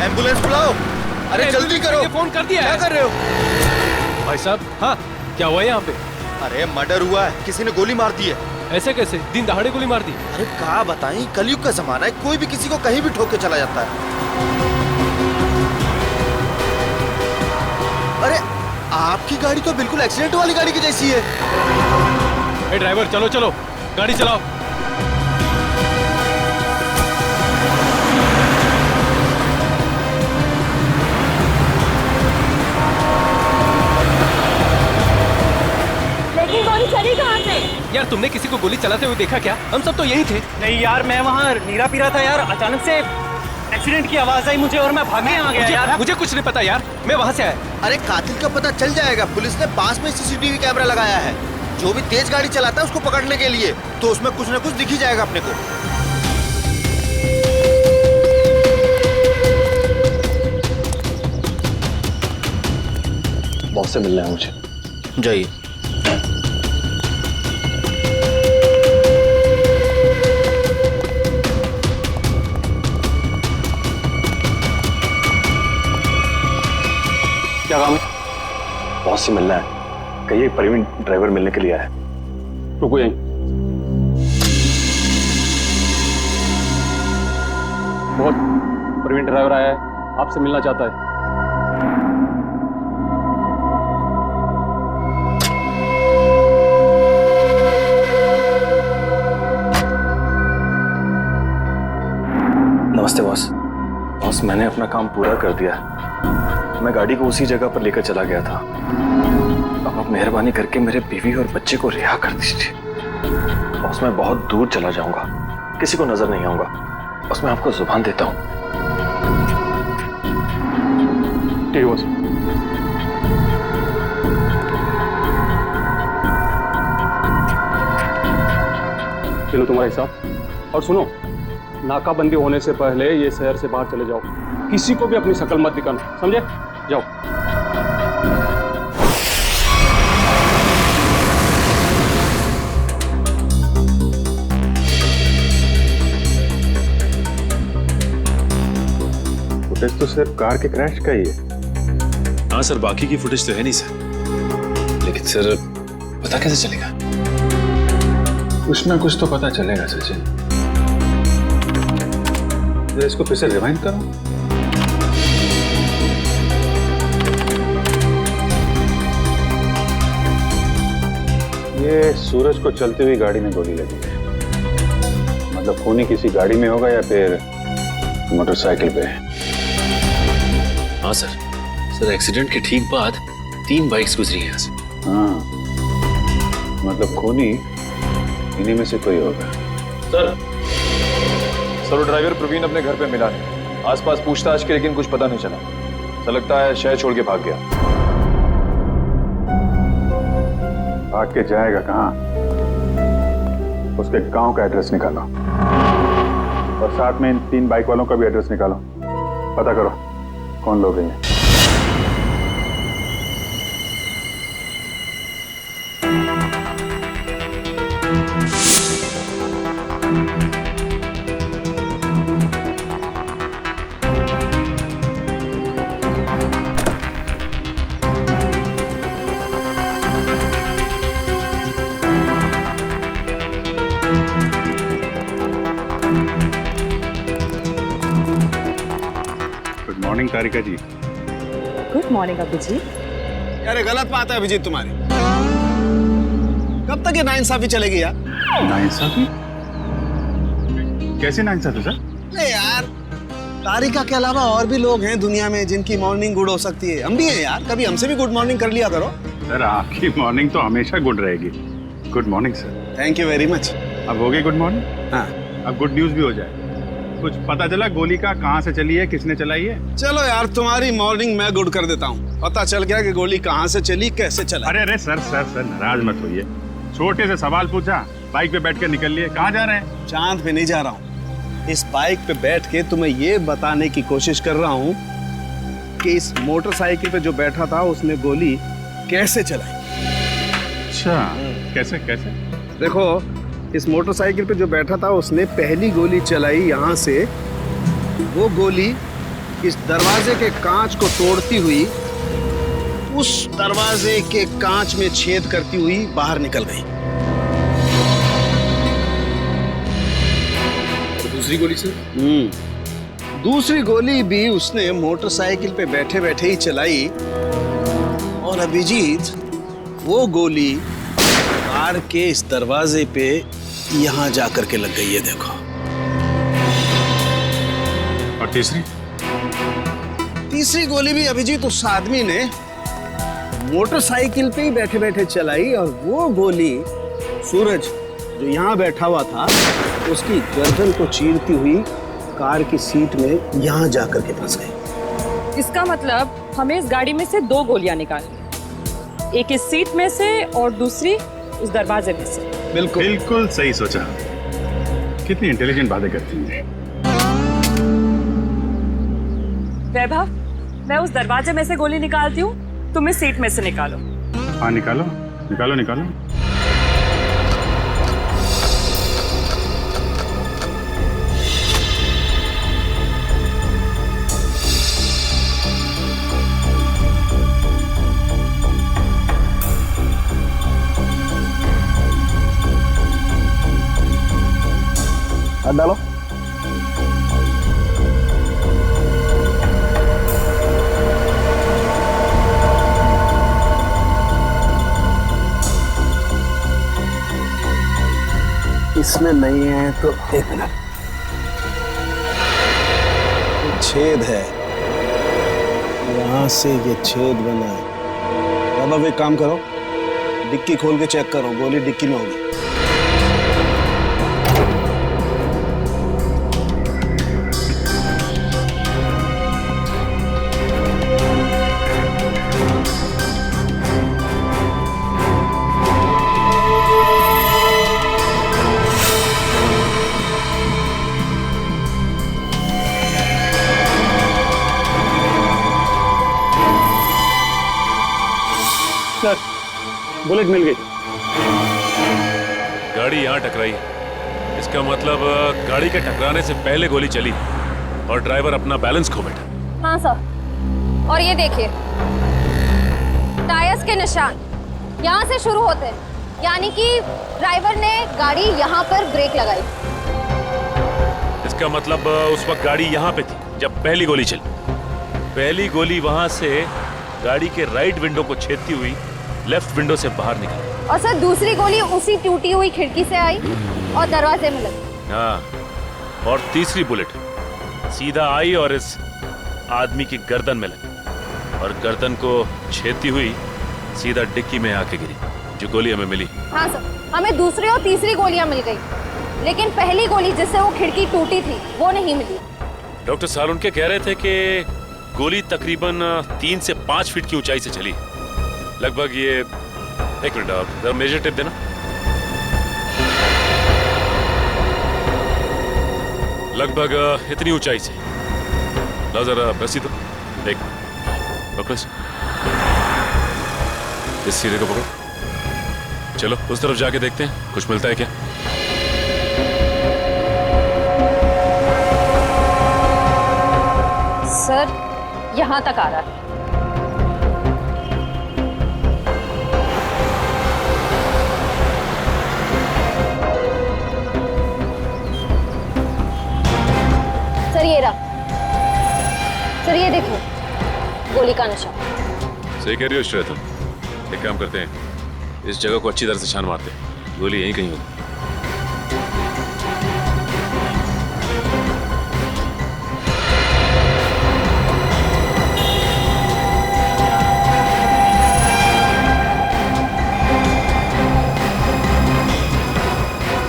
Ambulance बुलाओ। अरे जल्दी करो। फोन कर दिया। क्या कर रहे हो भाई साहब? हाँ, क्या हुआ यहाँ पे? अरे मर्डर हुआ है, किसी ने गोली मार दी है। ऐसे कैसे? दिन दहाड़े गोली मार दी? अरे क्या बताएं, कलयुग का जमाना है, कोई भी किसी को कहीं भी ठोक के चला जाता है। अरे आपकी गाड़ी तो बिल्कुल एक्सीडेंट वाली गाड़ी की जैसी है। ए ड्राइवर, चलो चलो, गाड़ी चलाओ। लेकिन गोली चली कहाँ से? यार तुमने किसी को गोली चलाते हुए देखा क्या? हम सब तो यही थे। नहीं यार, मैं वहाँ नीरा पी रहा था यार, अचानक से एक्सीडेंट की आवाज आई मुझे और मैं भागे आ गया यार। मुझे कुछ नहीं पता यार, मैं वहाँ से आया। अरे कातिल का पता चल जाएगा, पुलिस ने पास में सीसीटीवी कैमरा लगाया है। जो भी तेज गाड़ी चलाता है उसको पकड़ने के लिए, तो उसमें कुछ न कुछ दिख ही जाएगा अपने को। बॉस से मिलना है मुझे। जाइए। क्या काम है? बॉस से मिलना है। कहिए प्रवीण ड्राइवर मिलने के लिए आया है। रुको यहीं। बहुत प्रवीण ड्राइवर आया है, आपसे मिलना चाहता है। नमस्ते बॉस। बॉस मैंने अपना काम पूरा कर दिया। मैं गाड़ी को उसी जगह पर लेकर चला गया था। अब आप मेहरबानी करके मेरे बीवी और बच्चे को रिहा कर दीजिए। बॉस मैं बहुत दूर चला जाऊंगा, किसी को नजर नहीं आऊंगा। बस मैं आपको जुबान देता हूं। ठीक है बॉस। चलो तुम्हारा हिसाब। और सुनो, नाकाबंदी होने से पहले ये शहर से बाहर चले जाओ। किसी को भी अपनी शक्ल मत दिखाना, समझे? जाओ। फुटेज तो सिर्फ कार के क्रैश का ही है। हाँ सर, बाकी की फुटेज तो है नहीं सर। लेकिन सर पता कैसे चलेगा? कुछ ना कुछ तो पता चलेगा सचिन। इसको फिर से रिवाइंड करो। ये सूरज को चलती हुई गाड़ी में गोली लगी है। मतलब खूनी किसी गाड़ी में होगा या फिर मोटरसाइकिल पे। हाँ सर। सर एक्सीडेंट के ठीक बाद 3 बाइक्स गुजरी हैं यहाँ से। हाँ, मतलब खूनी इन्हीं में से कोई होगा। सर वो ड्राइवर प्रवीण अपने घर पे मिला नहीं। आसपास पूछताछ की, लेकिन कुछ पता नहीं चला। ऐसा लगता है शहर छोड़ के भाग गया। भाग के जाएगा कहाँ? उसके गांव का एड्रेस निकालो और साथ में इन 3 बाइक वालों का भी एड्रेस निकालो। पता करो कौन लोग हैं ये। गुड मॉर्निंग तारिका जी। गुड मॉर्निंग अभी जी। यार गलत बात है अभिजीत तुम्हारी। कब तक ये नाइंसाफी चलेगी यार? नाइंसाफी? कैसे नाइंसाफी सर? नहीं यार, तारिका के अलावा और भी लोग हैं दुनिया में जिनकी मॉर्निंग गुड हो सकती है। हम भी हैं यार, कभी हमसे भी गुड मॉर्निंग कर लिया करो। सर आपकी मॉर्निंग तो हमेशा गुड रहेगी। Good morning sir. Thank you very much. अब हो गई गुड मॉर्निंग? हाँ, अब गुड न्यूज भी हो जाए। कुछ पता चला गोली का कहाँ से चली है, किसने चलाई है? चलो यार तुम्हारी मॉर्निंग मैं गुड कर देता हूँ। पता चल गया कि गोली कहाँ से चली, कैसे चला। अरे अरे सर सर सर नाराज मत होइए। छोटे से सवाल पूछा, बाइक पे बैठ कर निकल लिए। कहाँ जा रहे हैं? चांद पे नहीं जा रहा हूँ। इस बाइक पे बैठ के तुम्हें ये बताने की कोशिश कर रहा हूँ कि इस मोटरसाइकिल पे जो बैठा था उसने गोली कैसे चलाई। अच्छा, कैसे कैसे? देखो, इस मोटरसाइकिल पे जो बैठा था उसने पहली गोली चलाई यहाँ से। वो गोली इस दरवाजे के कांच को तोड़ती हुई उस दरवाजे के कांच में छेद करती हुई बाहर निकल गई। तो दूसरी गोली सर? दूसरी गोली भी उसने मोटरसाइकिल पे बैठे बैठे ही चलाई और अभिजीत वो गोली कार के इस दरवाजे पे यहां जाकर के लग गई है, देखो। और तीसरी गोली भी अभिजीत उस आदमी ने मोटरसाइकिल पे ही बैठे बैठे चलाई और वो गोली सूरज जो यहाँ बैठा हुआ था उसकी गर्दन को चीरती हुई कार की सीट में यहाँ जाकर के फंस गई। इसका मतलब हमें इस गाड़ी में से 2 गोलियां निकालनी, एक इस सीट में से और दूसरी उस दरवाजे में से। बिल्कुल बिल्कुल सही सोचा। कितनी इंटेलिजेंट बातें करती हैं। वैभव, मैं उस दरवाजे में से गोली निकालती हूँ, तुम इस सीट में से निकालो। हाँ निकालो निकालो निकालो। हाथ डालो। इसमें नहीं है तो एक मिनट, छेद है, यहां से ये छेद बना है। अब एक काम करो, डिक्की खोल के चेक करो, गोली डिक्की में होगी। सर बुलेट मिल गई। गाड़ी यहाँ टकराई, इसका मतलब गाड़ी के टकराने से पहले गोली चली और ड्राइवर अपना बैलेंस खो बैठा। हाँ सर, और ये देखिए टायर्स के निशान यहाँ से शुरू होते हैं, यानी कि ड्राइवर ने गाड़ी यहाँ पर ब्रेक लगाई। इसका मतलब उस वक्त गाड़ी यहाँ पे थी जब पहली गोली चली। पहली गोली वहां से गाड़ी के राइट विंडो को छेदती हुई लेफ्ट विंडो से बाहर निकली। और सर दूसरी गोली उसी टूटी हुई खिड़की से आई और दरवाजे में लगी। हाँ, और तीसरी बुलेट सीधा आई और इस आदमी की गर्दन में लगी और गर्दन को छेदती हुई सीधा डिक्की में आके गिरी, जो गोली हमें मिली। हाँ सर, हमें दूसरी और तीसरी गोलियां मिल गई, लेकिन पहली गोली जिससे वो खिड़की टूटी थी वो नहीं मिली। डॉक्टर सालुनके कह रहे थे कि गोली तकरीबन 3 से 5 फीट की ऊंचाई से चली, लगभग ये 1 मिनट आप जरा मेजर टेप देना। लगभग इतनी ऊंचाई से। ला जरा रस्सी दो, एक पकड़ो इस सीधे को पकड़ो। चलो उस तरफ जाके देखते हैं कुछ मिलता है क्या। सर यहाँ तक आ रहा है। सर ये रहा, सर ये देखो गोली का निशान। सही कह रही हो श्रेया तुम। एक काम करते हैं, इस जगह को अच्छी तरह से छान मारते हैं, गोली यहीं कहीं होगी।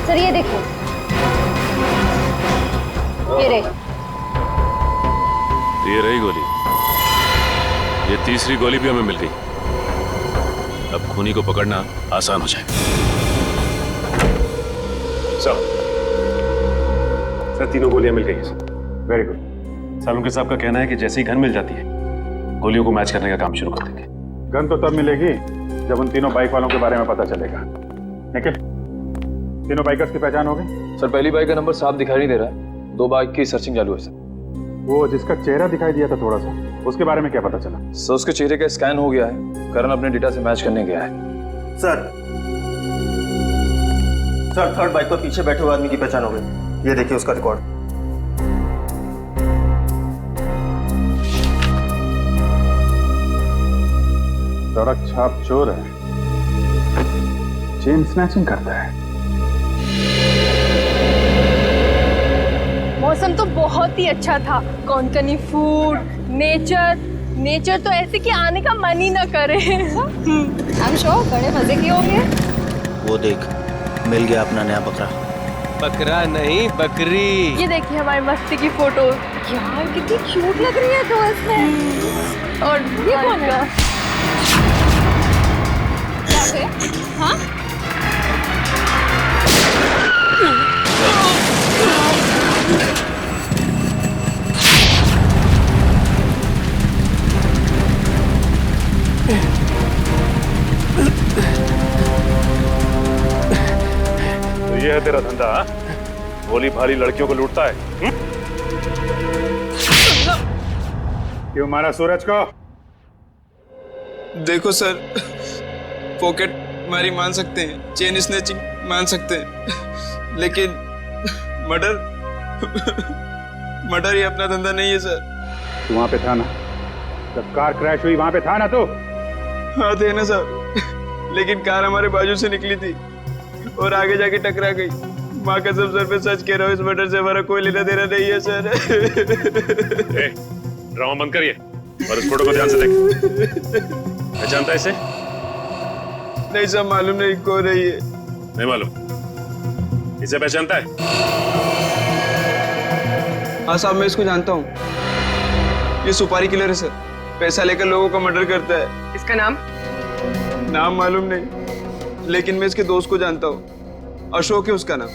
सर ये देखो, ये रही गोली। ये तीसरी गोली भी हमें मिल गई। अब खूनी को पकड़ना आसान हो जाएगा। सर तीनों गोलियां मिल गई हैं सर। Very good. सालुनके साहब का कहना है कि जैसे ही गन मिल जाती है गोलियों को मैच करने का काम शुरू कर देंगे। गन तो तब मिलेगी जब उन तीनों बाइक वालों के बारे में पता चलेगा। निखिल, तीनों बाइकर्स की पहचान हो गई? सर पहली बाइक का नंबर साफ दिखाई नहीं दे रहा है, 2 बाइक की सर्चिंग चालू है सर। वो जिसका चेहरा दिखाई दिया था थोड़ा सा, उसके बारे में क्या पता चला? सर उसके चेहरे का स्कैन हो गया है, करण अपने डेटा से मैच करने गया है। सर थर्ड बाइक पर पीछे बैठे हुए आदमी की पहचान हो गई। ये देखिए उसका रिकॉर्ड। सड़क छाप चोर है, चेन स्नैचिंग करता है। मौसम तो बहुत ही अच्छा था। कोंकणी फूड, नेचर तो ऐसे कि आने का मन ही ना करे। I'm sure बड़े मजे किए होंगे। वो देख, मिल गया अपना नया बकरा। बकरा नहीं, बकरी। ये देखिए हमारी मस्ती की फोटो। यार कितनी क्यूट लग रही है तो इसमें। और ये कौन है? हाँ? तो ये है तेरा धंधा? भोली भाली लड़कियों को लूटता है? क्यों मारा सूरज को? देखो सर, पॉकेट मारी मान सकते हैं, चेन स्नैचिंग मान सकते हैं, लेकिन मर्डर ही अपना धंधा नहीं है सर। तू वहां पे था ना जब कार क्रैश हुई? वहां पे था ना तू? हाँ थे ना सर, लेकिन कार हमारे बाजू से निकली थी और आगे जाके टकरा गई। माँ कसम सर पे सच कह रहा हूँ, इस मर्डर से हमारा कोई लेना देना नहीं है सर। ड्रामा बंद करिए और इस फोटो को ध्यान से देख। पहचानता है इसे? नहीं सर, मालूम नहीं कौन है ये। नहीं मालूम? इसे पहचानता है? हाँ साहब, मैं इसको जानता हूँ। ये सुपारी किलर है सर, पैसा लेकर लोगों का मर्डर करता है। इसका नाम? नाम मालूम नहीं, लेकिन मैं इसके दोस्त को जानता हूँ। अशोक है उसका नाम।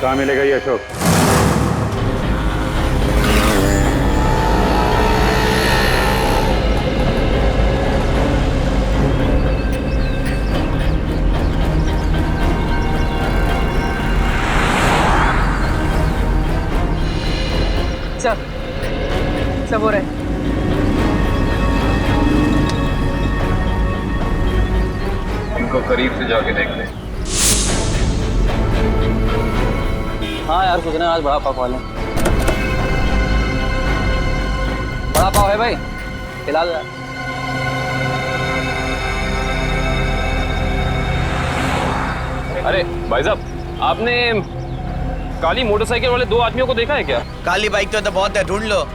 कहाँ मिलेगा ये अशोक? सब हो रहा है। इनको करीब से जाके देख ले। हाँ यार, सोच रहे हैं आज बड़ा पाव खा लें। बड़ा पाव है भाई, खिला दो यार। अरे भाई साहब, आपने काली मोटरसाइकिल वाले दो आदमियों को देखा है क्या? काली बाइक तो बहुत है, ढूंढ लो।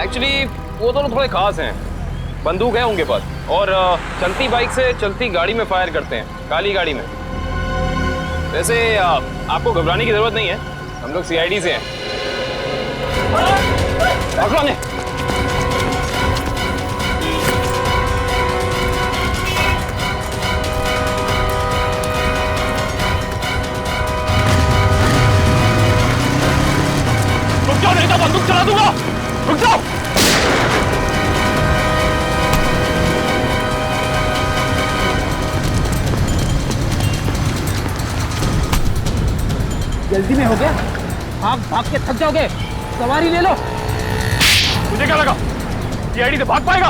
एक्चुअली वो दोनों थोड़े खास हैं। बंदूक है उनके पास और चलती बाइक से चलती गाड़ी में फायर करते हैं, काली गाड़ी में। वैसे आपको घबराने की जरूरत नहीं है, हम लोग सीआईडी से हैं। रुक जाओ नहीं तो बंदूक चला दूंगा। रुक जाओ। जल्दी में हो गया, भाग के थक जाओगे, सवारी ले लो। तुझे क्या लगा सीआईडी से भाग पाएगा?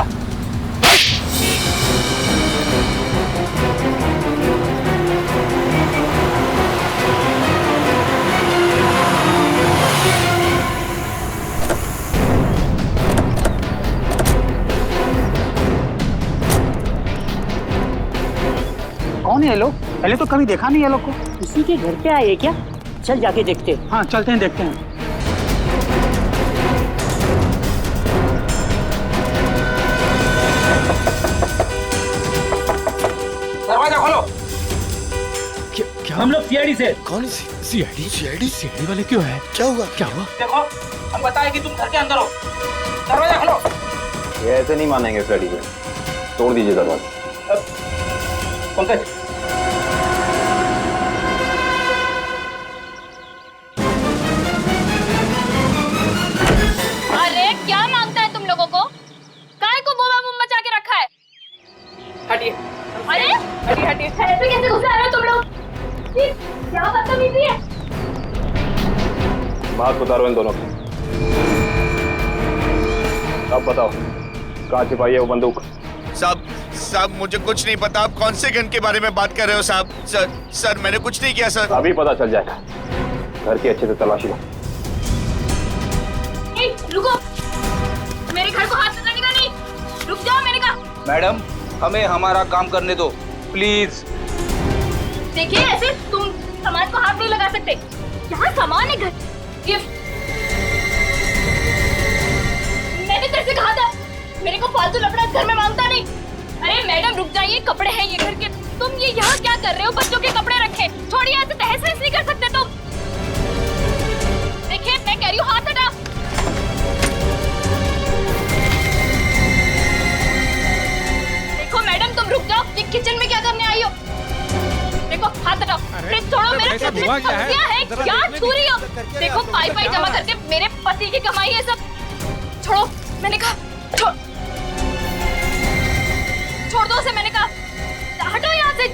कौन है ये लोग? पहले तो कभी देखा नहीं है लोग को। किसी के घर पे आए क्या? चल जाके देखते हैं। हाँ चलते हैं, देखते हैं। दरवाजा खोलो। क्या? हम लोग सीआईडी से। कौन? सीआईडी वाले क्यों है? क्या हुआ? देखो, हम बताए कि तुम घर के अंदर हो। दरवाजा खोलो। ये ऐसे नहीं मानेंगे फ्रेडी को, तोड़ दीजिए दरवाजा। पंकज, अरे क्या मांगता है तुम लोगों को? काय को बोबा बम मचा के रखा है? हटिए। अरे हटिए। ऐसे कैसे घुस आ रहे हो तुम लोग? ये क्या बदतमीजी है? बात उतारो इन दोनों की। अब बताओ कहाँ छिपाई है वो बंदूक? साहब मुझे कुछ नहीं पता। आप कौन से गन के बारे में बात कर रहे हो साहब? सर मैंने कुछ नहीं किया सर। अभी पता चल जाएगा। घर की अच्छे से तलाशी लो। रुको, मेरे घर को हाथ लगाने का नहीं। रुक जाओ, मैंने कहा। मैडम हमें हमारा काम करने दो प्लीज। देखिए ऐसे तुम सामान को हाथ नहीं लगा सकते। यहाँ सामान है, घर गिफ्ट। मैंने तेरे से कहा था मेरे को फालतू लफड़ा घर में मांगता नहीं। अरे मैडम रुक जाइए, कपड़े हैं ये घर के। तुम ये यहाँ क्या कर रहे हो? बच्चों के कपड़े रखे, छोड़िए, ऐसे तहस नहस नहीं कर सकते तुम। देखिए मैं कह रही हूँ हाथ हटा। देखो मैडम तुम रुक जाओ, ये किचन में क्या करने आई हो? देखो हाथ हटाओ। फ्रिज छोड़ो, मेरा सब्जियां है, क्या छू रही हो? देखो पाई पाई जमा करके मेरे पति की कमाई है सब। छोड़ो, मैंने कहा छोड़ दो उसे, मैंने कहा हटो यहाँ से।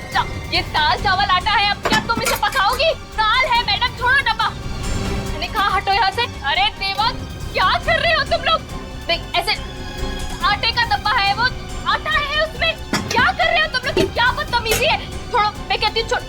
ये दाल चावल आटा है, अब क्या तुम इसे पकाओगी? दाल है मैडम, छोड़ो डब्बा। मैंने कहा हटो यहाँ से। अरे देवा क्या कर रहे हो तुम लोग? देख ऐसे आटे का डब्बा है, वो आटा है उसमें, क्या कर रहे हो तुम लोग? क्या बदतमीजी है? छोड़ो, मैं कहती हूँ छोड़।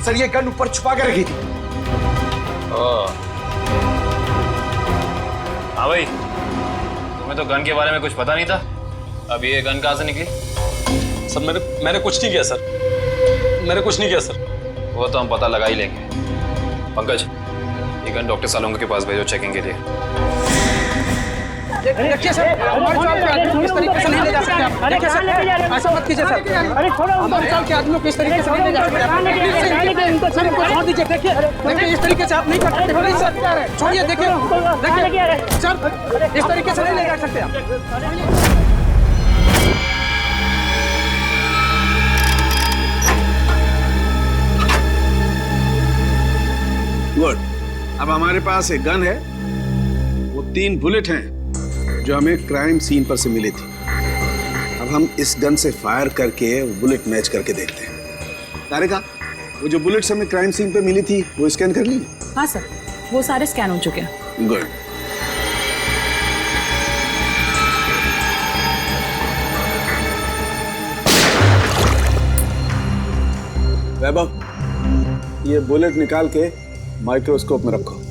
सर ये गन ऊपर छुपा के रखी थी। हाँ भाई, तुम्हें तो गन के बारे में कुछ पता नहीं था। अब ये गन कहाँ से निकली? सर मैंने कुछ नहीं किया सर। मैंने कुछ नहीं किया सर। वो तो हम पता लगा ही लेंगे। पंकज, ये गन डॉक्टर सालोंगा के पास भेजो चेकिंग के लिए। देखिए सर, इस तरीके से नहीं ले जा सकते आप। देखिए सर, ऐसा मत कीजिए सर। अरे छोड़ो, हमारे साल के आदमियों को इस तरीके से नहीं ले जा सकते। सर इनको छोड़ दीजिए। देखिए इस तरीके से आप नहीं कर सकते सर। छोड़िए, देखिए सर, इस तरीके से नहीं ले जा सकते आप। गुड। अब हमारे पास एक गन है, वो 3 बुलेट हैं जो हमें क्राइम सीन पर से मिली थी। अब हम इस गन से फायर करके बुलेट मैच करके देखते हैं। तारिका, वो जो बुलेट्स हमें क्राइम सीन पे मिली थी वो स्कैन कर ली? हाँ सर, वो सारे स्कैन हो चुके हैं। गुड। वैभव, ये बुलेट निकाल के माइक्रोस्कोप में रखो।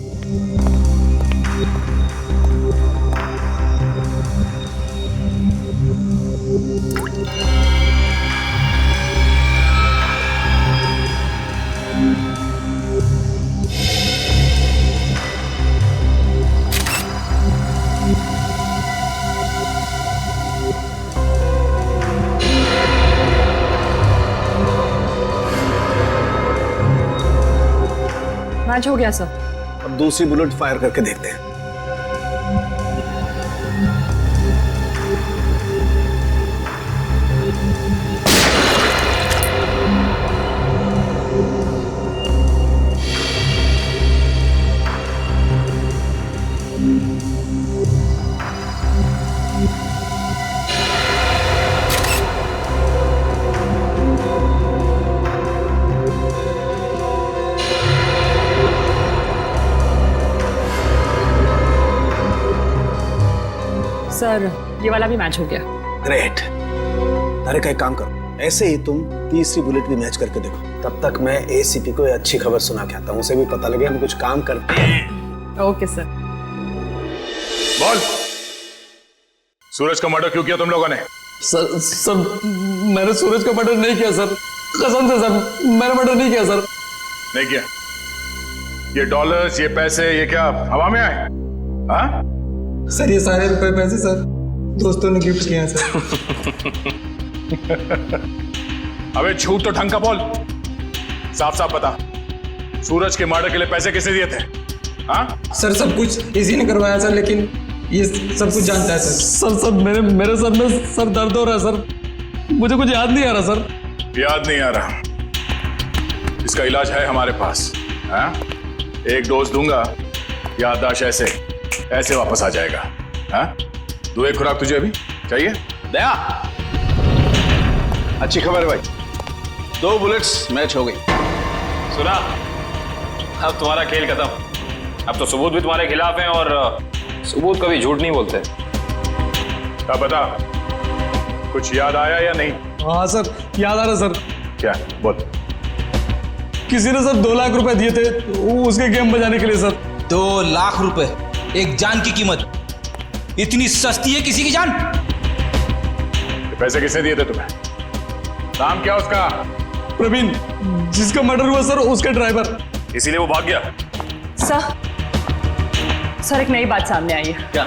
मैच हो गया सर। अब दूसरी बुलेट फायर करके देखते हैं। सर ये वाला भी मैच हो गया। ग्रेट। अरे का एक काम करो, ऐसे ही तुम तीसरी बुलेट भी मैच करके देखो। तब तक मैं एसीपी को अच्छी खबर सुना के आता हूँ, उसे भी पता लगे हम कुछ काम करते हैं। Okay sir. बोल, सूरज का मर्डर क्यों किया तुम लोगों ने? सर मैंने सूरज का मर्डर नहीं किया सर। कसम से सर, मैंने मर्डर नहीं किया सर। नहीं किया? ये डॉलर्स, ये पैसे, ये क्या हवा में आए? हाँ? सर ये सारे रुपए पैसे सर दोस्तों ने गिफ्ट किए हैं सर। अबे झूठ तो ढंग का बोल, साफ साफ बता, सूरज के मर्डर के लिए पैसे किसने दिए थे? हाँ? सर सब कुछ इसी ने करवाया सर, लेकिन ये सब कुछ जानता है सर। सर मेरे सर में सर दर्द हो रहा है सर, मुझे कुछ याद नहीं आ रहा सर। याद नहीं आ रहा? इसका इलाज है हमारे पास। हाँ? एक डोज दूंगा, याददाश्त ऐसे वापस आ जाएगा। हाँ? दो एक खुराक तुझे अभी चाहिए? दया, अच्छी खबर है भाई, 2 बुलेट्स मैच हो गई। सुना, अब तुम्हारा खेल खत्म। अब तो सबूत भी तुम्हारे खिलाफ हैं और सबूत कभी झूठ नहीं बोलते। क्या बता, कुछ याद आया या नहीं? हाँ सर याद आ रहा सर। क्या? बोल। किसी ने सर 2 लाख रुपए दिए थे उसके गेम बजाने के लिए सर। 2 लाख रुपए, एक जान की कीमत। इतनी सस्ती है किसी की जान? पैसे किसने दिए थे तुम्हें? नाम क्या उसका? प्रवीण, जिसका मर्डर हुआ सर उसका ड्राइवर। इसीलिए वो भाग गया? सर एक नई बात सामने आई है। क्या?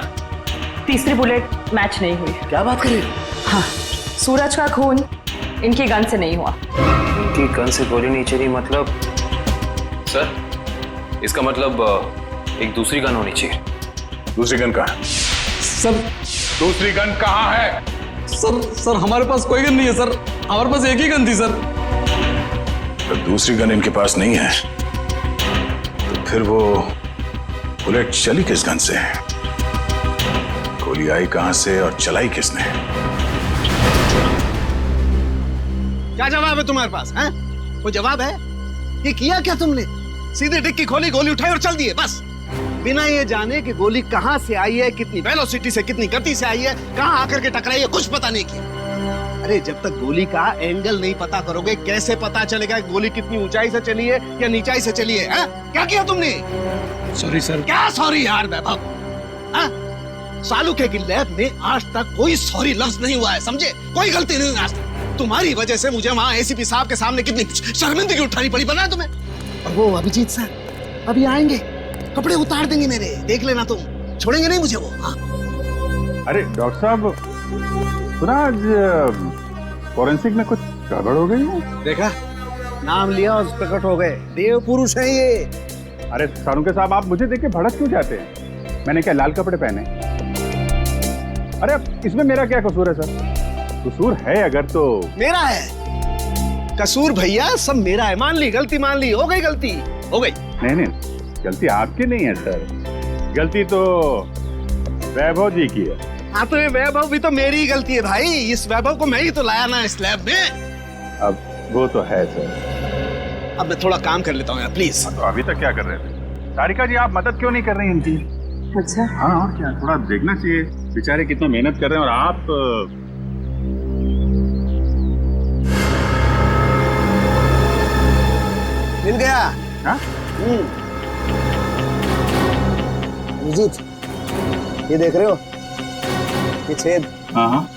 तीसरी बुलेट मैच नहीं हुई। क्या बात करिए? हाँ, सूरज का खून इनकी गन से नहीं हुआ। इनकी गन से गोली नहीं चली मतलब? सर इसका मतलब एक दूसरी गन होनी चाहिए। दूसरी गन कहाँ है? सर दूसरी गन कहाँ है? सर हमारे पास कोई गन नहीं है सर, हमारे पास एक ही गन थी सर। तो दूसरी गन इनके पास नहीं है तो फिर वो बुलेट चली किस गन से? गोली आई कहां से और चलाई किसने? क्या जवाब है तुम्हारे पास? हैं? कोई जवाब है? ये किया क्या तुमने? सीधे डिक्की खोली, गोली उठाई और चल दिए बस, बिना ये जाने कि गोली कहां से आई है, कितनी वेलोसिटी से, कितनी गति से आई है, कहां आकर के टकराई है, कुछ पता नहीं किया। अरे जब तक गोली का एंगल नहीं पता करोगे कैसे पता चलेगा गोली कितनी ऊंचाई से चली है या नीचाई से चली है? क्या किया तुमने? Sorry sir. क्या सॉरी यार वैभव? सालुके की लैब में आज तक कोई सॉरी लफ्ज नहीं हुआ है, समझे? कोई गलती नहीं हुई आज तक। तुम्हारी वजह से मुझे वहां एसीपी साहब के सामने कितनी शर्मिंदगी उठानी पड़ी, पता है तुम्हें? और वो अभिजीत सर अभी आएंगे, कपड़े उतार देंगे मेरे, देख लेना तुम, छोड़ेंगे नहीं मुझे वो। हाँ? अरे डॉक्टर साहब, सुना आज फॉरेंसिक में कुछ गड़बड़ हो गई है? देखा, नाम लिया और प्रकट हो गए, देव पुरुष है ये। अरे सारुके साहब, आप मुझे देख के भड़क क्यों जाते हैं? मैंने क्या लाल कपड़े पहने? अरे इसमें मेरा क्या कसूर है सर? कसूर है अगर तो मेरा है कसूर भैया, सब मेरा है। मान ली गलती, मान ली, हो गई गलती, हो गई। नहीं, गलती आपकी नहीं है सर, गलती तो वैभव जी की है। हाँ तो ये वैभव भी तो मेरी ही गलती है भाई, इस वैभव को मैं ही तो लाया ना इस लैब में। अब वो तो है सर। अब मैं थोड़ा काम कर लेता हूँ यार, प्लीज। तो अभी तक क्या कर रहे थे? सारिका जी, आप मदद क्यों नहीं कर रही इनकी? अच्छा हाँ, और क्या, थोड़ा देखना चाहिए, बेचारे कितना मेहनत कर रहे हैं और आप मिल गया। हाँ? अभिजीत, ये देख रहे हो ये छेद? हाँ,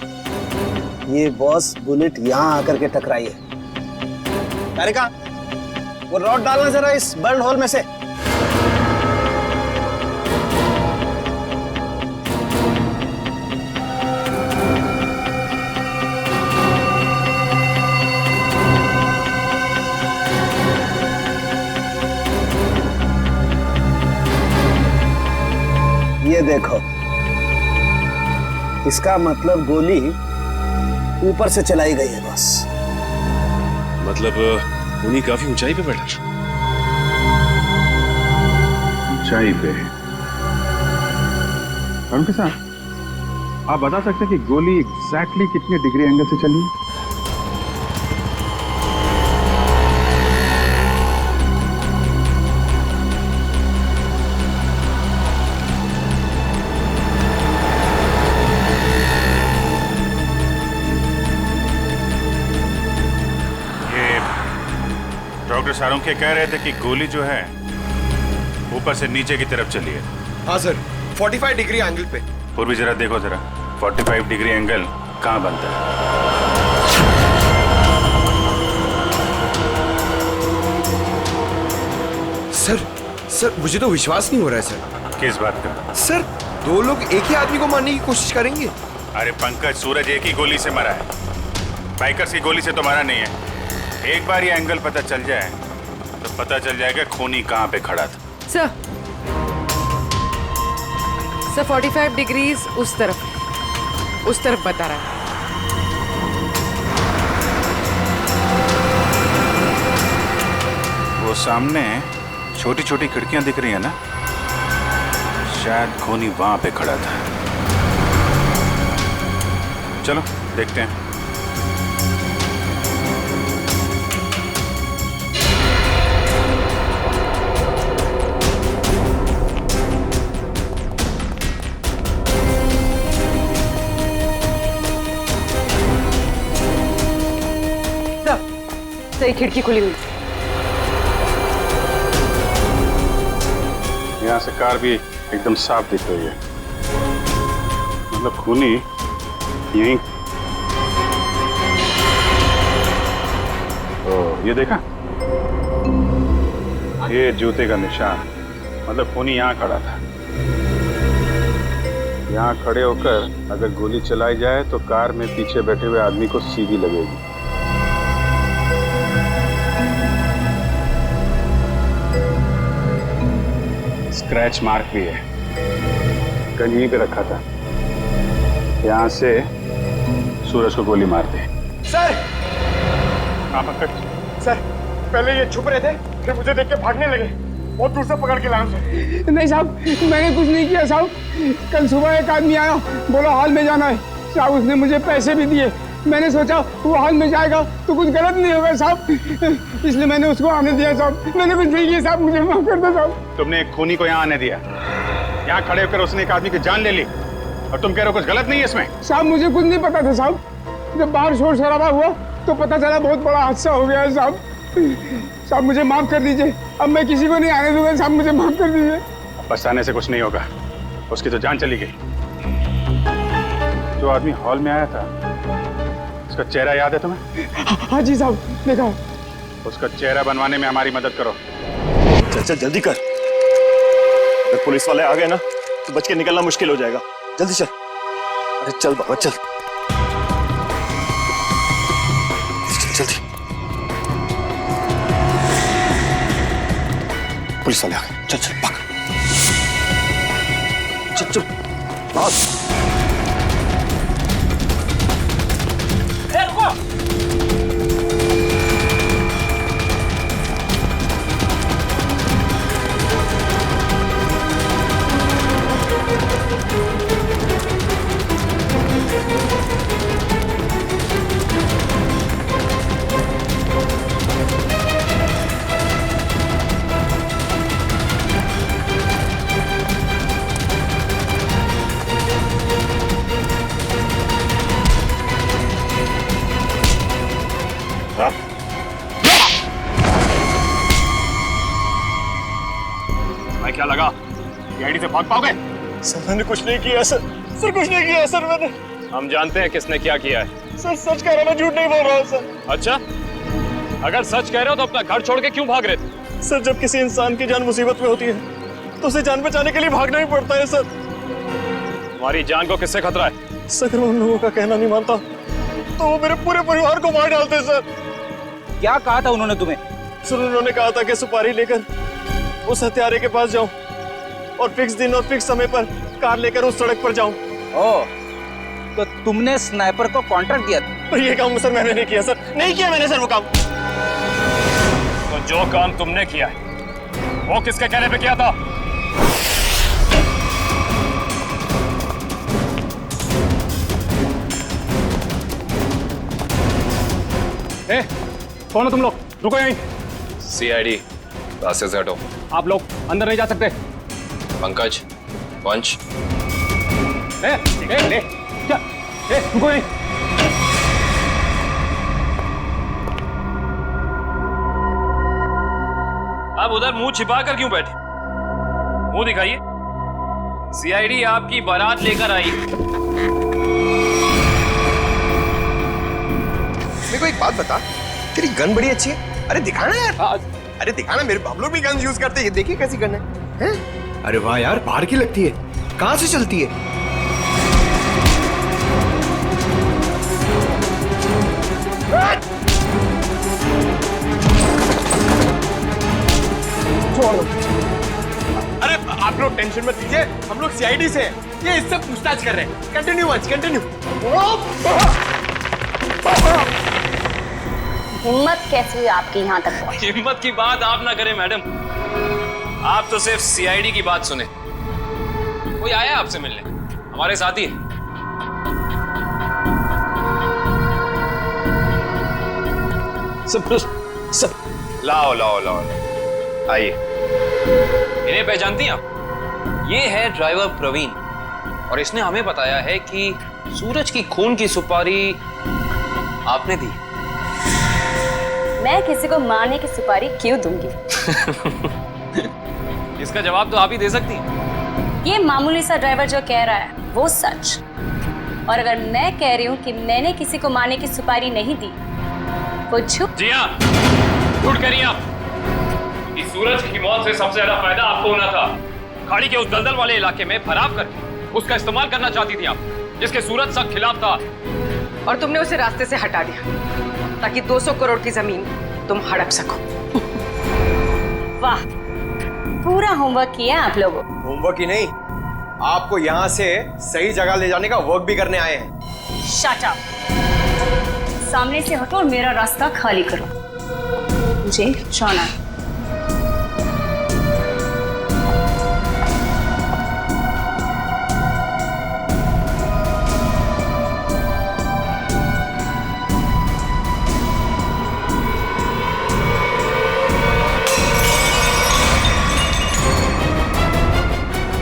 ये बॉस बुलेट यहाँ आकर के टकराई है। तारिका, वो रॉड डालना जरा इस बर्न होल में से। ये देखो, इसका मतलब गोली ऊपर से चलाई गई है बस। मतलब उन्हीं काफी ऊंचाई पे बैठा। ऊंचाई पे? उनके साथ आप बता सकते हैं कि गोली एग्जैक्टली कितने डिग्री एंगल से चली? डॉक्टर सारुके कह रहे थे कि गोली जो है ऊपर से नीचे की तरफ चली है। हाँ सर, 45 डिग्री एंगल पे। और भी जरा देखो जरा, 45 डिग्री एंगल कहाँ बनता है? सर सर मुझे तो विश्वास नहीं हो रहा है सर। किस बात का? सर 2 लोग एक ही आदमी को मारने की कोशिश करेंगे। अरे पंकज, सूरज एक ही गोली से मरा है, बाइकर्स की गोली से तो मरा नहीं है। एक बार ये एंगल पता चल जाए तो पता चल जाएगा खूनी कहाँ पे खड़ा था। सर 45 डिग्रीज उस तरफ बता रहा है। वो सामने छोटी छोटी खिड़कियां दिख रही है ना, शायद खूनी वहां पे खड़ा था। चलो देखते हैं। सही खिड़की खुली हुई। यहाँ से कार भी एकदम साफ दिख रही है, मतलब खूनी यहीं। तो ये देखा, ये जूते का निशान, मतलब खूनी यहाँ खड़ा था। यहाँ खड़े होकर अगर गोली चलाई जाए तो कार में पीछे बैठे हुए आदमी को सीधी लगेगी। स्क्रैच मार्क भी है, गन यहीं पे रखा था। यहाँ से सूरज को गोली मार दी। सर! हाँ पंकज। सर, पहले ये छुप रहे थे, फिर मुझे देख के भागने लगे। बहुत दूर से पकड़ के लाया उसे। नहीं साहब, मैंने कुछ नहीं किया साहब। कल सुबह एक आदमी आया, बोला हॉल में जाना है साहब। उसने मुझे पैसे भी दिए। मैंने सोचा वो हॉल में जाएगा तो कुछ गलत नहीं होगा साहब, इसलिए मैंने उसको आने दिया साहब। मैंने कुछ नहीं किया साहब, मुझे माफ कर दो साहब। तुमने एक खूनी को यहाँ आने दिया, यहाँ खड़े होकर उसने एक आदमी की जान ले ली, और तुम कह रहे हो कुछ गलत नहीं है इसमें? साहब मुझे कुछ नहीं पता था साहब। जब बाहर शोर शराबा हुआ तो पता चला बहुत बड़ा हादसा हो गया है साहब। साहब मुझे माफ कर दीजिए, अब मैं किसी को नहीं आने दूंगा साहब, मुझे माफ कर दीजिए। बचाने से कुछ नहीं होगा, उसकी तो जान चली गई। जो आदमी हॉल में आया था, उसका चेहरा याद है तुम्हें? हाँ जी साहब, देखा। उसका चेहरा बनवाने में हमारी मदद करो। चल चल जल्दी कर, अगर पुलिस वाले आ गए ना तो बच के निकलना मुश्किल हो जाएगा। जल्दी चल। अरे चल बाबा चल, जल्दी। पुलिस वाले आ गए, चल चल भाग। चल चल भाग। मैं क्या लगा गाड़ी से भाग पाओगे? सर मैंने कुछ नहीं किया सर, सर कुछ नहीं किया सर मैंने। हम जानते हैं किसने क्या किया है। सर सच कह रहा, मैं झूठ नहीं बोल रहा हूँ सर। अच्छा, अगर सच कह रहे हो तो अपना घर छोड़ के क्यों भाग रहे थे? सर जब किसी इंसान की जान मुसीबत में होती है तो उसे जान बचाने के लिए भागना ही पड़ता है सर। तुम्हारी जान को किससे खतरा है? सर उन लोगों का कहना नहीं मानता तो वो मेरे पूरे परिवार को मार डालते सर। क्या कहा था उन्होंने तुम्हें? सर उन्होंने कहा था कि सुपारी लेकर उस हत्यारे के पास जाऊं और फिक्स दिन और फिक्स समय पर कार लेकर उस सड़क पर जाऊं। ओह, तो तुमने स्नाइपर को कॉन्ट्रैक्ट दिया था? तो ये काम सर मैंने नहीं किया सर, नहीं किया मैंने सर वो काम। तो जो काम तुमने किया है वो किसके कहने पे किया था? ए, कौन हो तुम लोग? रुको यहीं। सीआईडी, रास्ते से हटो। आप लोग अंदर नहीं जा सकते। पंकज, पंच। क्या? रुको यहीं। आप उधर मुंह छिपा कर क्यों बैठे? मुंह दिखाइए। सीआईडी आपकी बारात लेकर आई। मेरे को एक बात बता, तेरी गन बड़ी अच्छी है। अरे दिखाना यार। अरे दिखाना, मेरे बाबलों भी गन यूज करते हैं। ये देखिए कैसी गन है। हैं? अरे वाह यार, बाहर की लगती है। कहाँ से चलती है? अरे आप लोग टेंशन मत लीजिए, हम लोग सीआईडी से हैं। ये इससे पूछताछ कर रहे हैं। Continue once, continue. हिम्मत कैसे हुई आपकी यहाँ तक पहुंची? हिम्मत की बात आप ना करें मैडम, आप तो सिर्फ सीआईडी की बात सुने। कोई आया आपसे मिलने? हमारे साथी है। सब लाओ लाओ लाओ, आइए। इन्हें पहचानती हैं आप? ये है ड्राइवर प्रवीण, और इसने हमें बताया है कि सूरज की खून की सुपारी आपने दी। मैं किसी को मारने की सुपारी क्यों दूंगी? इसका जवाब तो आप ही दे सकती हैं। ये मामूली सा ड्राइवर जो कह रहा है वो सच, और अगर मैं कह रही हूँ कि मैंने किसी को मारने की सुपारी नहीं दी, वो झूठ। जी हाँ, झूठ कह रही हैं आप। इस सूरज की मौत से सबसे ज्यादा फायदा आपको होना था। खाड़ी के उस दलदल वाले इलाके में फराब कर उसका इस्तेमाल करना चाहती थी आप, जिसके सूरज सख्त खिलाफ था। और तुमने उसे रास्ते से हटा दिया ताकि 200 करोड़ की जमीन तुम हड़प सको। वाह, पूरा होमवर्क किया आप लोगों। होमवर्क ही नहीं, आपको यहाँ से सही जगह ले जाने का वर्क भी करने आए हैं। शट अप, सामने से हटो और मेरा रास्ता खाली करो, मुझे जाना है।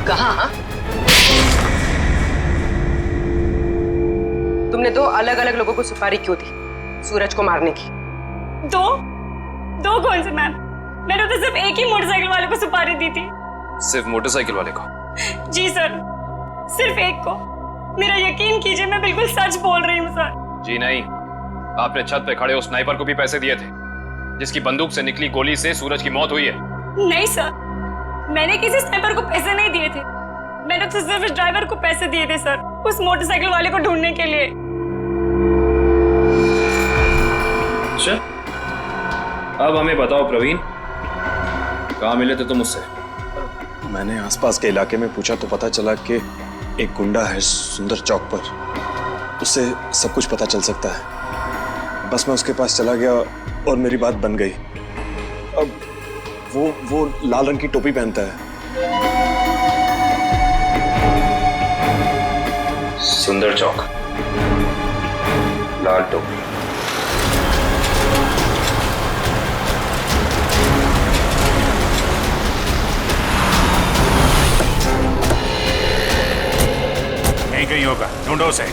कहाँ? तुमने 2 अलग अलग लोगों को सुपारी क्यों दी सूरज को मारने की? दो कौन से मैम? मैंने तो सिर्फ एक ही मोटरसाइकिल वाले को सुपारी दी थी। सिर्फ मोटरसाइकिल वाले को? जी सर, सिर्फ एक को। मेरा यकीन कीजिए, मैं बिल्कुल सच बोल रही हूँ सर। जी नहीं, आपने छत पे खड़े उस स्नाइपर को भी पैसे दिए थे, जिसकी बंदूक से निकली गोली से सूरज की मौत हुई है। नहीं सर, मैंने किसी स्नाइपर को पैसे नहीं दिए थे। मैंने तो सिर्फ इस ड्राइवर को पैसे दिए थे सर, उस मोटरसाइकिल वाले को ढूंढने के लिए। अच्छा, अब हमें बताओ प्रवीण, कहाँ मिले थे तुम उससे? मैंने आसपास के इलाके में पूछा तो पता चला कि एक गुंडा है सुंदर चौक पर, उससे सब कुछ पता चल सकता है। बस मैं उसके पास चला गया और मेरी बात बन गई। अब वो लाल रंग की टोपी पहनता है। सुंदर चौक, लाल टोपी। कहीं होगा, ढूंढो उसे।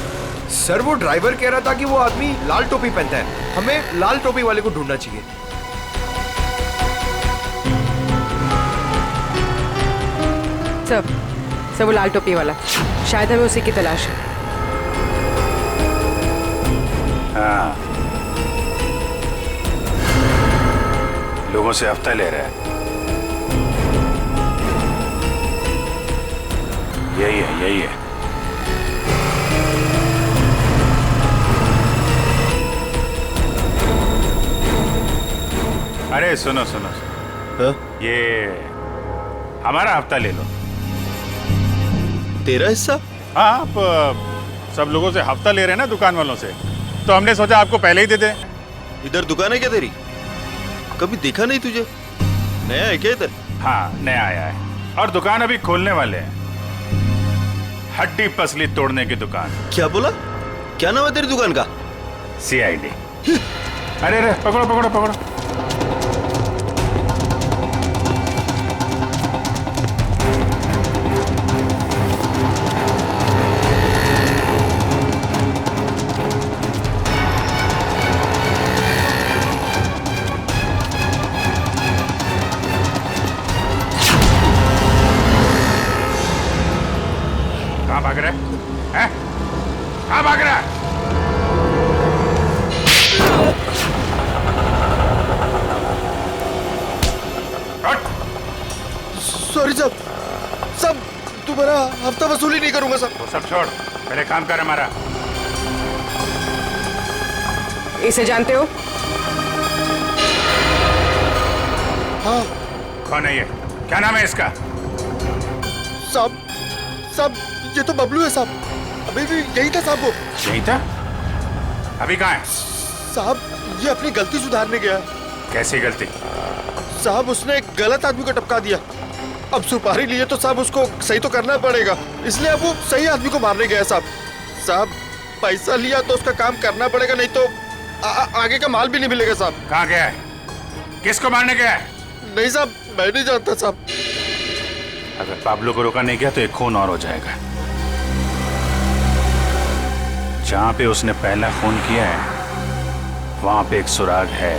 सर, वो ड्राइवर कह रहा था कि वो आदमी लाल टोपी पहनता है। हमें लाल टोपी वाले को ढूंढना चाहिए। सब वो लाल टोपी वाला, शायद हमें उसी की तलाश है। हाँ, लोगों से हफ्ता ले रहा है। यही है। अरे सुनो, ये हमारा हफ्ता ले लो। तेरा हिस्सा? हाँ, आप सब लोगों से हफ्ता ले रहे हैं ना, दुकान वालों से, तो हमने सोचा आपको पहले ही दे दें। इधर दुकान है क्या तेरी? कभी देखा नहीं तुझे? नया है क्या इधर? हाँ, नया आया है और दुकान अभी खोलने वाले हैं। हड्डी पसली तोड़ने की दुकान। क्या बोला? क्या नाम है तेरी दुकान का? सीआईडी। अरे पकड़ो। कहाँ भाग रहा है? कहाँ भाग रहा है? सॉरी साहब, सब दोबारा हफ्ता वसूली नहीं करूंगा सब। वो सब छोड़, पहले काम कर हमारा। इसे जानते हो? हाँ। कौन है ये? क्या नाम है इसका? साहब ये तो बबलू है साहब। अभी भी यही था साहब वो। यही था? अभी कहाँ है? साहब ये अपनी गलती सुधारने गया। कैसी गलती? साहब उसने एक गलत आदमी को टपका दिया। अब सुपारी लिए तो साहब उसको सही तो करना पड़ेगा, इसलिए अब वो सही आदमी को मारने गया साहब। साहब पैसा लिया तो उसका काम करना पड़ेगा, नहीं तो आगे का माल भी नहीं मिलेगा साहब। कहाँ गया है? किसको मारने गया है? नहीं साहब मैं नहीं जानता साहब। अगर पाब्लो को रोका नहीं गया तो एक खून और हो जाएगा। जहां पे उसने पहला खून किया है वहां पे एक सुराग है।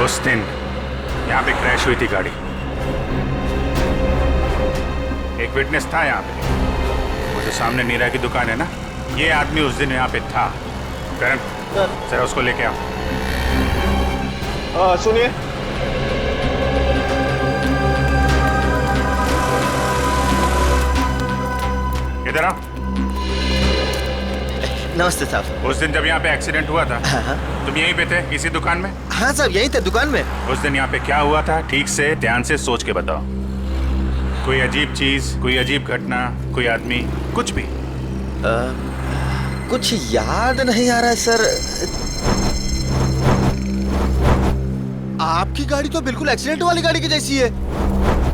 उस दिन यहां पे क्रैश हुई थी गाड़ी। एक विटनेस था यहां पे, वो जो सामने नीरा की दुकान है ना, ये आदमी उस दिन यहां पे था। करण जरा उसको लेके आओ। सुनिए, इधर आओ। नमस्ते साहब। उस दिन जब यहाँ पे एक्सीडेंट हुआ था, तुम यहीं पे थे इसी दुकान में? हाँ साहब यहीं थे दुकान में। उस दिन यहाँ पे क्या हुआ था ठीक से ध्यान से सोच के बताओ। कोई अजीब चीज, कोई अजीब घटना, कोई आदमी, कुछ भी? कुछ याद नहीं आ रहा है सर। आपकी गाड़ी तो बिल्कुल एक्सीडेंट वाली गाड़ी की जैसी है।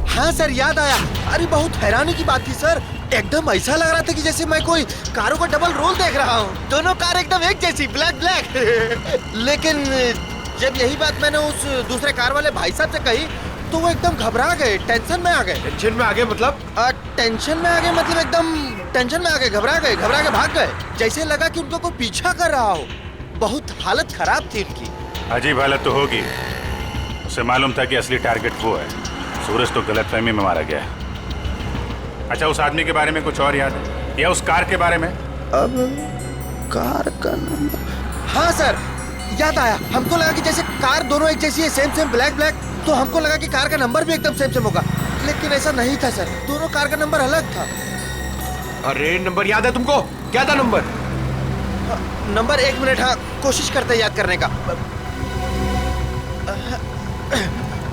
हाँ सर याद आया। अरे बहुत हैरानी की बात थी सर, एकदम ऐसा लग रहा था कि जैसे मैं कोई कारों का डबल रोल देख रहा हूँ। दोनों कार एकदम एक जैसी, ब्लैक ब्लैक। लेकिन जब यही बात मैंने उस दूसरे कार वाले भाई साहब से कही तो वो एकदम घबरा गए, टेंशन में आ गए। टेंशन में आ गए मतलब? टेंशन में आ गए मतलब एकदम टेंशन में आ गए, घबरा के भाग गए। जैसे लगा कि उनको कोई पीछा कर रहा हो। बहुत हालत खराब थी उनकी। अजीब हालत तो होगी। उसे मालूम था कि असली टारगेट वो है। सूरज तो गलतफहमी में मारा गया है। अच्छा उस आदमी के बारे में कुछ और याद है या उस कार के बारे में? अब कार का नंबर, हाँ सर याद आया। हमको लगा कि जैसे कार दोनों एक जैसी है, सेम ब्लैक ब्लैक, तो हमको लगा कि कार का नंबर भी एकदम सेम होगा, लेकिन ऐसा नहीं था सर। दोनों कार का नंबर अलग था। अरे नंबर याद है तुमको? क्या था नंबर? नंबर 1 मिनट, हाँ कोशिश करते हैं याद करने का।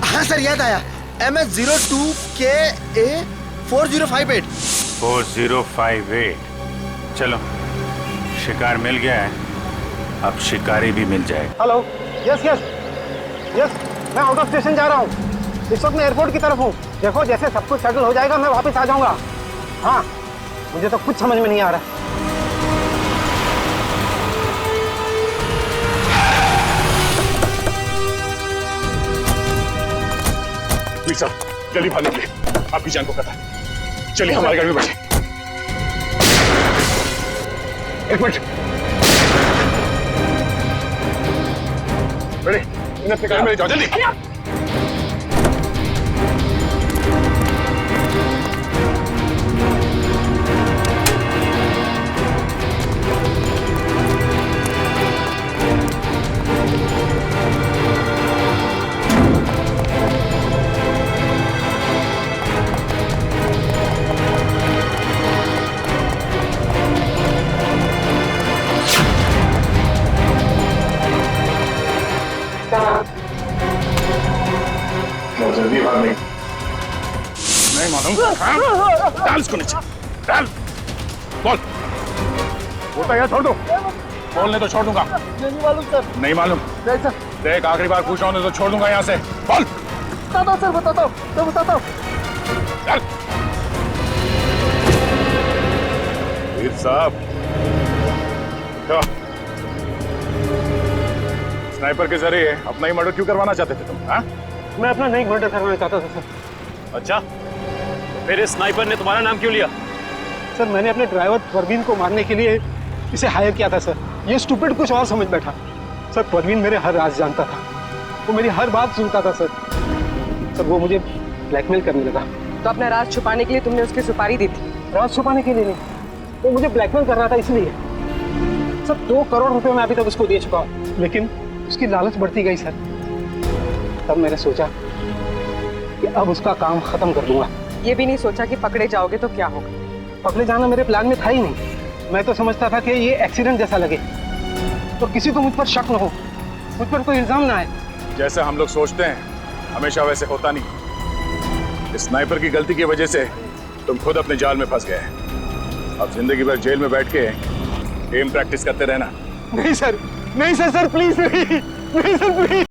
हाँ सर याद आया, MS02KA 4058। 4058। चलो शिकार मिल गया है, अब शिकारी भी मिल जाए। हेलो, यस, मैं आउट ऑफ स्टेशन जा रहा हूँ। इस वक्त मैं एयरपोर्ट की तरफ हूँ। देखो जैसे सब कुछ सेटल हो जाएगा मैं वापस आ जाऊंगा। हाँ मुझे तो कुछ समझ में नहीं आ रहा। प्लीज सर जल्दी भागेंगे, आपकी जान को खतरा है। चलिए हमारी गाड़ी में बैठे। एक मिनट, बड़े इन्हें अपनी गाड़ी में ले जाओ जल्दी। जल्दी भाग नहीं मालूम। डाल इसको नीचे, डाल। बोल, बोलता यार छोड़ दो। बोलने तो छोड़ दूंगा। नहीं मालूम सर। नहीं मालूम? नहीं सर। देख आखिरी बार पूछ रहा हूँ तो छोड़ दूंगा यहाँ से। बोल। बताता हूँ सर, बताता हूँ। चल। वीर साहब, तो स्नाइपर के जरिए अपना ही मर्डर क्यों करवाना चाहते थे तुम? हाँ? मैं अपना नहीं मर्डर करवाना चाहता था सर। अच्छा, फिर इस स्नाइपर ने तुम्हारा नाम क्यों लिया? सर मैंने अपने ड्राइवर परवीन को मारने के लिए इसे हायर किया था सर। ये स्टूपिड कुछ और समझ बैठा। सर परवीन मेरे हर राज जानता था, वो मेरी हर बात सुनता था सर। वो मुझे ब्लैकमेल करने लगा। तो अपना राज छुपाने के लिए तुमने उसकी सुपारी दी थी? राज छुपाने के लिए नहीं, वो मुझे ब्लैकमेल कर रहा था इसलिए। सर 2 करोड़ रुपए मैं अभी तक उसको दे चुका हूँ, लेकिन उसकी लालच बढ़ती गई सर। तब मैंने सोचा कि अब उसका काम खत्म कर दूंगा। ये भी नहीं सोचा कि पकड़े जाओगे तो क्या होगा? पकड़े जाना मेरे प्लान में था ही नहीं। मैं तो समझता था कि ये एक्सीडेंट जैसा लगे तो किसी को मुझ पर शक न हो, मुझ पर कोई इल्जाम ना आए। जैसा हम लोग सोचते हैं हमेशा वैसे होता नहीं। इस स्नाइपर की गलती की वजह से तुम खुद अपने जाल में फंस गए। अब जिंदगी भर जेल में बैठ के एम प्रैक्टिस करते रहना। नहीं सर, नहीं सर, सर प्लीज नहीं, नहीं सर प्लीज।